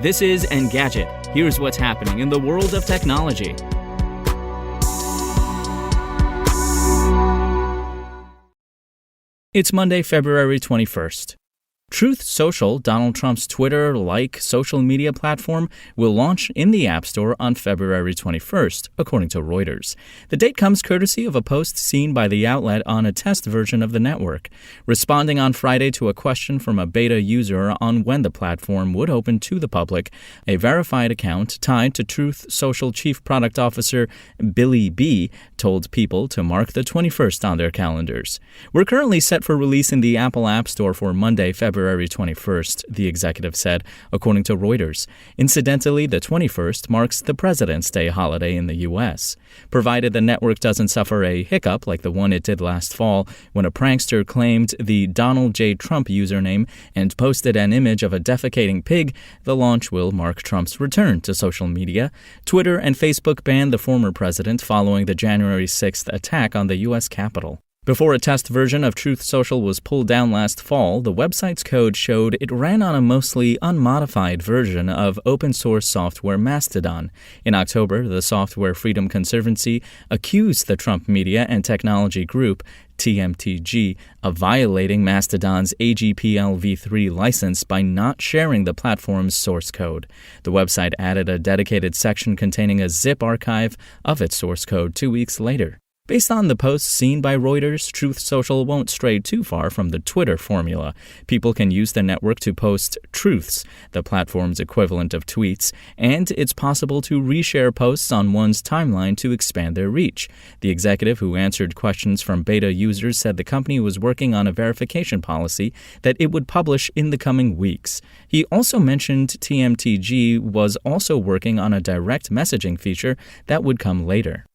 This is Engadget. Here's what's happening in the world of technology. It's Monday, February 21st. Truth Social, Donald Trump's Twitter-like social media platform, will launch in the App Store on February 21st, according to Reuters. The date comes courtesy of a post seen by the outlet on a test version of the network. Responding on Friday to a question from a beta user on when the platform would open to the public, a verified account tied to Truth Social Chief Product Officer Billy B told people to mark the 21st on their calendars. We're currently set for release in the Apple App Store for Monday, February 21st, the executive said, according to Reuters. Incidentally, the 21st marks the President's Day holiday in the U.S. Provided the network doesn't suffer a hiccup like the one it did last fall when a prankster claimed the Donald J. Trump username and posted an image of a defecating pig, the launch will mark Trump's return to social media. Twitter and Facebook banned the former president following the January 6th attack on the U.S. Capitol. Before a test version of Truth Social was pulled down last fall, the website's code showed it ran on a mostly unmodified version of open-source software Mastodon. In October, the Software Freedom Conservancy accused the Trump Media and Technology Group, TMTG, of violating Mastodon's AGPL v3 license by not sharing the platform's source code. The website added a dedicated section containing a zip archive of its source code 2 weeks later. Based on the posts seen by Reuters, Truth Social won't stray too far from the Twitter formula. People can use the network to post truths, the platform's equivalent of tweets, and it's possible to reshare posts on one's timeline to expand their reach. The executive who answered questions from beta users said the company was working on a verification policy that it would publish in the coming weeks. He also mentioned TMTG was also working on a direct messaging feature that would come later.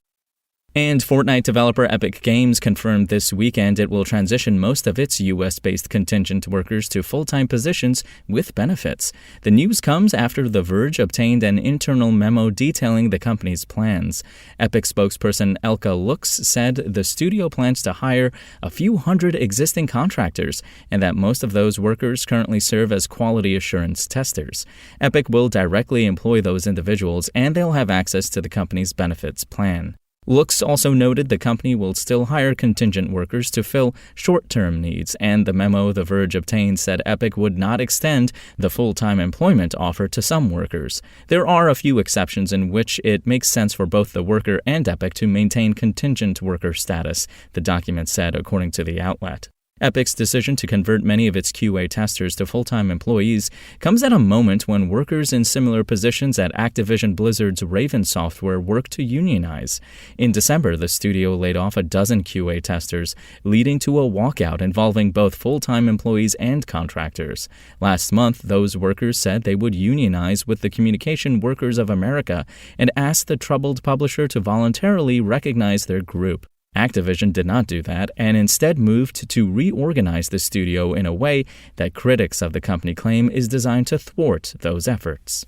And Fortnite developer Epic Games confirmed this weekend it will transition most of its U.S.-based contingent workers to full-time positions with benefits. The news comes after The Verge obtained an internal memo detailing the company's plans. Epic spokesperson Elka Lux said the studio plans to hire a few hundred existing contractors and that most of those workers currently serve as quality assurance testers. Epic will directly employ those individuals and they'll have access to the company's benefits plan. Lux also noted the company will still hire contingent workers to fill short-term needs, and the memo The Verge obtained said Epic would not extend the full-time employment offer to some workers. There are a few exceptions in which it makes sense for both the worker and Epic to maintain contingent worker status, the document said, according to the outlet. Epic's decision to convert many of its QA testers to full-time employees comes at a moment when workers in similar positions at Activision Blizzard's Raven Software work to unionize. In December, the studio laid off a dozen QA testers, leading to a walkout involving both full-time employees and contractors. Last month, those workers said they would unionize with the Communication Workers of America and asked the troubled publisher to voluntarily recognize their group. Activision did not do that and instead moved to reorganize the studio in a way that critics of the company claim is designed to thwart those efforts.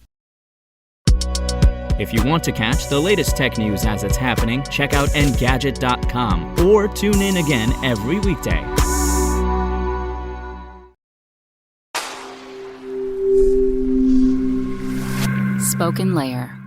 If you want to catch the latest tech news as it's happening, check out Engadget.com or tune in again every weekday. SpokenLayer.